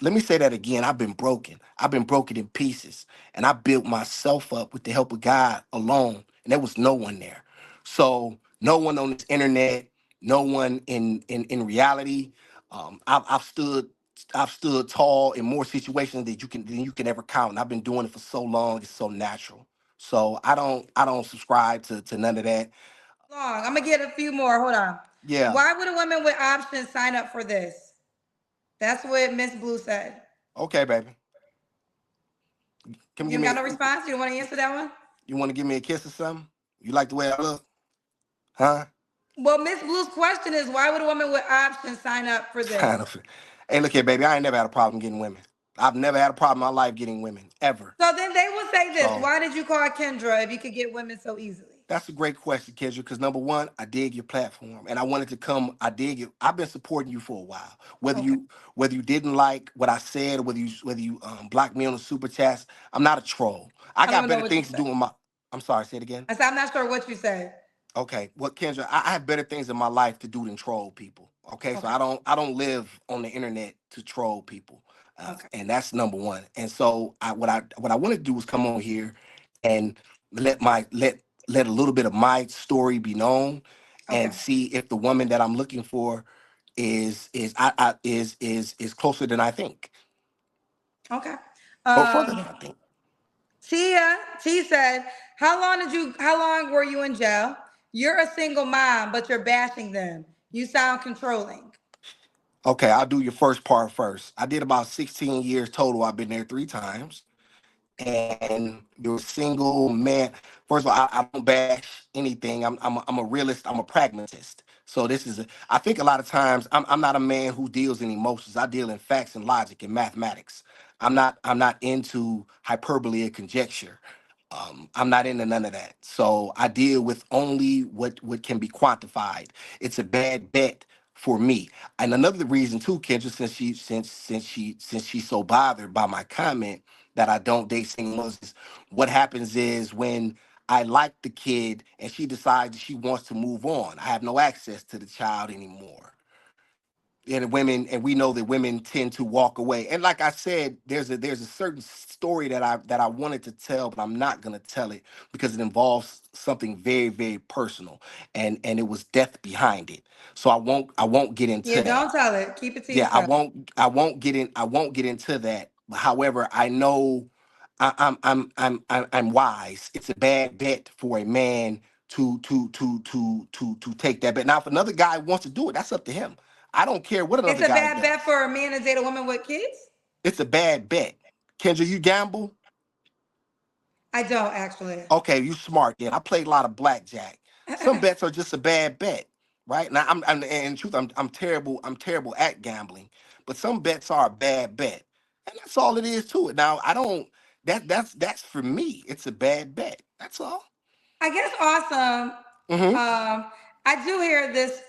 Let me say that again. I've been broken. I've been broken in pieces. And I built myself up with the help of God alone. And there was no one there. So no one on this internet, no one in reality. I've stood tall in more situations than you can ever count. And I've been doing it for so long. It's so natural. So I don't subscribe to none of that. Hold on, I'm gonna get a few more. Hold on. Yeah. Why would a woman with options sign up for this? That's what Miss Blue said. Okay, baby. Come You give don't got me. no response? You don't want to answer that one? You want to give me a kiss or something? You like the way I look? Huh? Well, Miss Blue's question is, why would a woman with options sign up for Sign this? up. Hey, look here, baby. I ain't never had a problem getting women. I've never had a problem in my life getting women ever. So then they will say this: So why did you call Kendra if you could get women so easily? that's a great question, Kendra. Because number one, I dig your platform, and I wanted to come. I dig it. I've been supporting you for a while. Whether Okay. you whether you didn't like what I said, or whether you blocked me on the super chats, I'm not a troll. I I don't got even know better what you things to do said. with my. I'm sorry. Say it again. I said, I'm not sure what you said. Okay, well, Kendra, I have better things in my life to do than troll people. Okay, so Okay. I don't live on the internet to troll people, Okay. and that's number one. And so what I wanted to do was come on here and let my let a little bit of my story be known, and Okay. see if the woman that I'm looking for is closer than I think, Okay. or further than I think. T said, how long were you in jail? You're a single mom, but you're bashing them. You sound controlling. Okay, I'll do your first part first. I did about 16 years total. I've been there 3 times. And you're a single man. First of all, I don't bash anything. I'm a realist. I'm a pragmatist. So I think a lot of times I'm not a man who deals in emotions. I deal in facts and logic and mathematics. I'm not into hyperbole or conjecture. I'm not into none of that. So I deal with only what can be quantified. It's a bad bet for me. And another reason too, Kendra, since she's so bothered by my comment that I don't date single mothers, is what happens is when I like the kid and she decides that she wants to move on, I have no access to the child anymore. And we know that women tend to walk away. And like I said, there's a certain story that I wanted to tell, but I'm not gonna tell it because it involves something very, very personal, and it was death behind it. So I won't get Yeah, into that. don't tell it. Keep it to Yeah, I yourself. won't I won't get in I won't get into that. However, I know I'm wise. It's a bad bet for a man to take that bet. Now, if another guy wants to do it, that's up to him. I don't care what It's another a guy bad bet does. for a man to date a woman with kids? It's a bad bet. Kendra, you gamble? I don't actually. Okay, you smart then. I played a lot of blackjack. Some bets are just a bad bet, right? Now, I'm and in truth, I'm terrible. I'm terrible at gambling, but some bets are a bad bet, and that's all it is to it. Now, I don't. That's for me. It's a bad bet. That's all. I guess awesome. Mm-hmm. I do hear this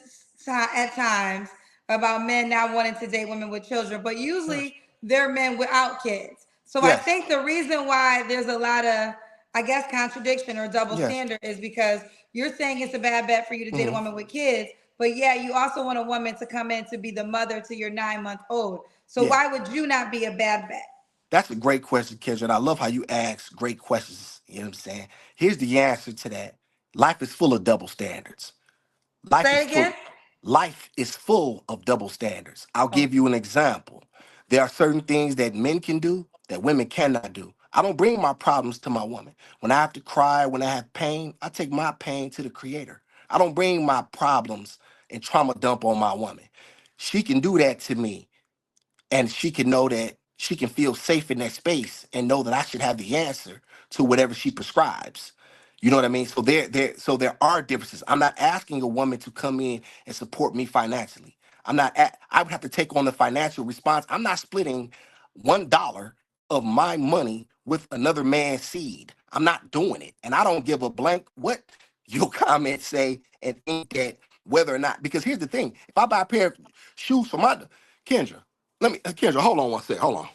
at times about men not wanting to date women with children, but Yes. usually they're men without kids. So I Yes. think the reason why there's a lot of, I guess, contradiction or double Yes. standard is because you're saying it's a bad bet for you to date a Mm-hmm. woman with kids, but yeah, you also want a woman to come in to be the mother to your 9 month old. So Yeah. why would you not be a bad bet? That's a great question, Kendra. I love how you ask great questions. You know what I'm saying? Here's the answer to that. Life is full of double standards. Life Say is it again. full. Life is full of double standards. I'll Oh, give you an example. There are certain things that men can do that women cannot do. I don't bring my problems to my woman. When I have to cry, when I have pain, I take my pain to the creator. I don't bring my problems and trauma dump on my woman. She can do that to me, and she can know that she can feel safe in that space and know that I should have the answer to whatever she prescribes. You know what I mean? So there are differences. I'm not asking a woman to come in and support me financially. I would have to take on the financial response. I'm not splitting $1 of my money with another man's seed. I'm not doing it. And I don't give a blank what your comments say and think that whether or not, because here's the thing. If I buy a pair of shoes for my Kendra, Kendra, hold on one sec. Hold on.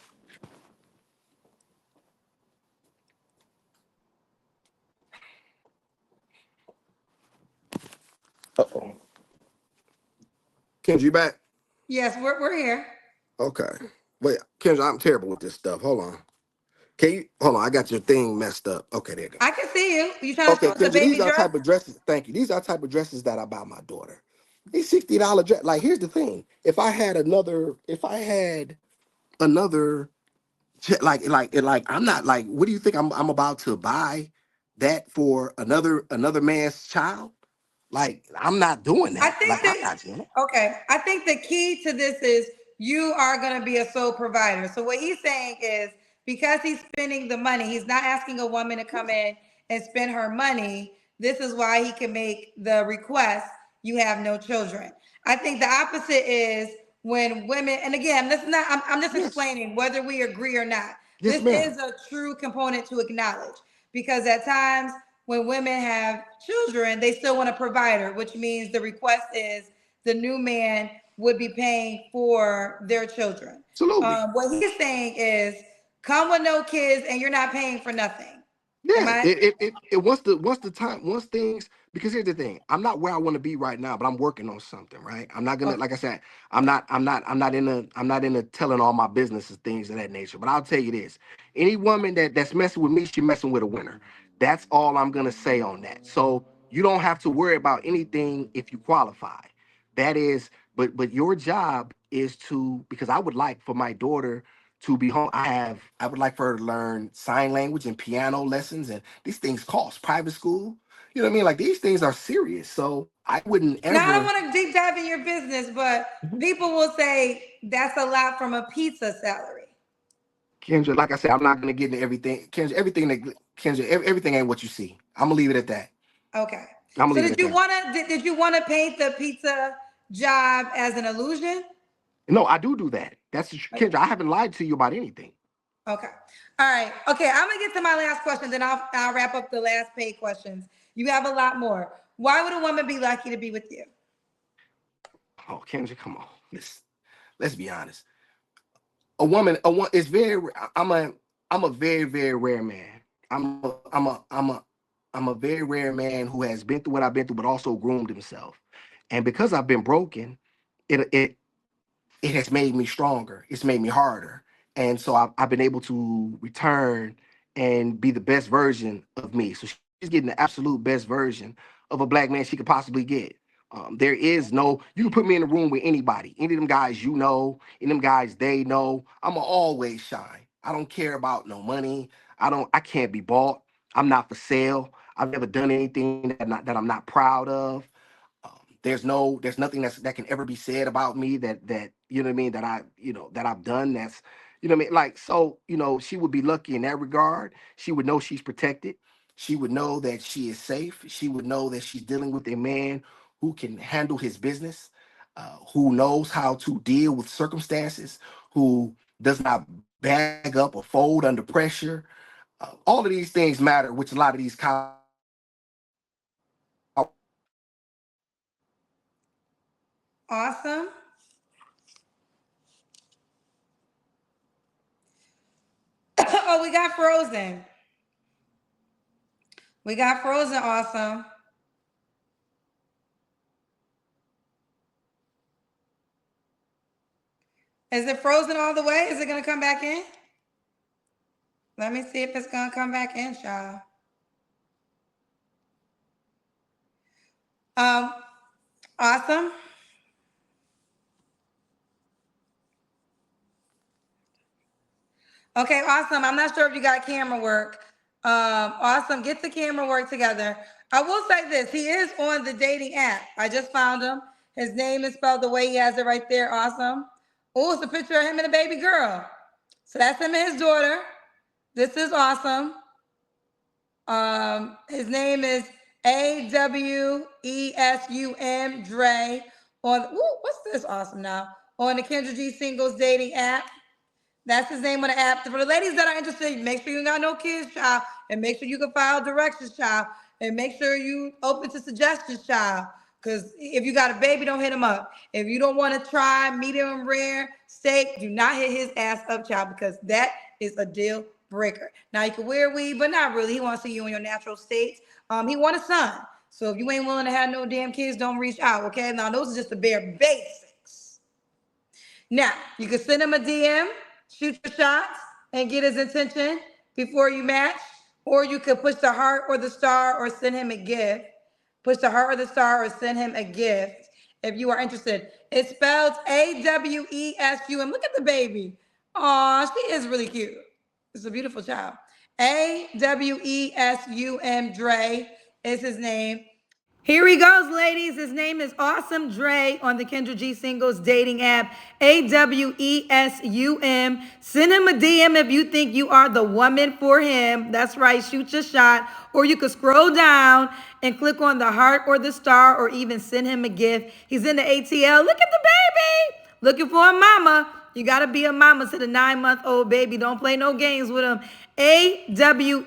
Uh-oh. Kendra, you back? yes, we're here. Okay. Wait, Kendra, I'm terrible with this stuff. Hold on. Can you hold on? I got your thing messed up. Okay, there you go. I can see you. You trying to show Okay, us the Kendra, these baby are dress? type of dresses. Thank you. These are type of dresses that I buy my daughter. These $60 dress. Like, here's the thing. If I had another, I'm not like. What do you think I'm about to buy that for another man's child? Like, I'm not doing I that. think Like, that I'm not doing it. okay. I think the key to this is you are going to be a sole provider. So what he's saying is because he's spending the money, he's not asking a woman to come in and spend her money. This is why he can make the request. You have no children. I think the opposite is when women, and again, this is not. I'm just Yes. explaining whether we agree or not. Yes, This ma'am. is a true component to acknowledge because at times when women have children, they still want a provider, which means the request is the new man would be paying for their children. Absolutely. What he's saying is come with no kids and you're not paying for nothing. Am Yeah, I? it once things, because here's the thing. I'm not where I want to be right now, but I'm working on something, right? I'm not gonna, Okay. like I said, I'm not in the telling all my business and things of that nature. But I'll tell you this. Any woman that's messing with me, she messing with a winner. That's all I'm gonna say on that. So you don't have to worry about anything if you qualify. That is, but your job is to, because I would like for my daughter to be home. I would like for her to learn sign language and piano lessons, and these things cost private school. You know what I mean? Like, these things are serious. So I wouldn't Now I don't ever. want to deep dive in your business, but people will say that's a lot from a pizza salary. Kendra, like I said, I'm not gonna get into everything. Kendra, everything ain't what you see. I'm gonna leave it at that. Okay. I'm gonna So leave it at that. did you want to paint the pizza job as an illusion? No, I do that. Kendra. I haven't lied to you about anything. Okay. All right. Okay. I'm gonna get to my last question, then I'll wrap up the last paid questions. You have a lot more. Why would a woman be lucky to be with you? Oh, Kendra, come on. Let's be honest. A one is very. I'm a very very rare man. I'm a very rare man who has been through what I've been through, but also groomed himself. And because I've been broken, it it has made me stronger. It's made me harder. And so I've been able to return and be the best version of me. So she's getting the absolute best version of a black man she could possibly get. There is no, you can put me in a room with anybody, any of them guys you know, any of them guys they know. I'ma always shine. I don't care about no money. I can't be bought. I'm not for sale. I've never done anything that I'm not proud of. There's nothing that can ever be said about me that you know what I mean, that that I've done, that's, you know what I mean, like, so, she would be lucky in that regard. She would know she's protected. She would know that she is safe. She would know that she's dealing with a man who can handle his business, who knows how to deal with circumstances, who does not bag up or fold under pressure. All of these things matter, which a lot of these cowboys don't have. Awesome. Oh, we got Frozen. We got Frozen. Awesome. Is it frozen all the way? Is it gonna come back in? Let me see if it's gonna come back in, y'all. Um, awesome. Okay, awesome. I'm not sure if you got camera work. Awesome. Get the camera work together. I will say this: he is on the dating app. I just found him. His name is spelled the way he has it right there. Awesome. Oh, it's a picture of him and a baby girl. So that's him and his daughter. This is awesome. His name is AWESUM Dre on what's this awesome now? On the Kendra G Singles dating app. That's his name on the app. For the ladies that are interested, make sure you got no kids, child, and make sure you can file directions, child, and make sure you open to suggestions, child. Because if you got a baby, don't hit him up. If you don't want to try medium rare steak, do not hit his ass up, child, because that is a deal breaker. Now you can wear weave, but not really. He wants to see you in your natural state. He want a son. So if you ain't willing to have no damn kids, don't reach out. Okay. Now those are just the bare basics. Now, you can send him a DM, shoot your shots, and get his attention before you match. Or you could push the heart or the star or send him a gift. Push the heart or the star or send him a gift if you are interested. It's spelled AWESUM. Look at the baby. Aw, she is really cute. It's a beautiful child. AWESUM Dre is his name. Here he goes, ladies. His name is Awesome Dre on the Kendra G Singles dating app, AWESUM. Send him a DM if you think you are the woman for him. That's right, shoot your shot. Or you could scroll down and click on the heart or the star or even send him a gift. He's in the ATL. Look at the baby. Looking for a mama. You got to be a mama to the 9-month-old baby. Don't play no games with him. AWESUM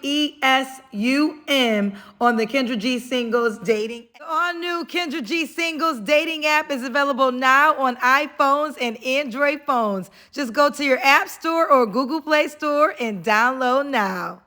on the Kendra G Singles dating. The all new Kendra G Singles dating app is available now on iPhones and Android phones. Just go to your App Store or Google Play Store and download now.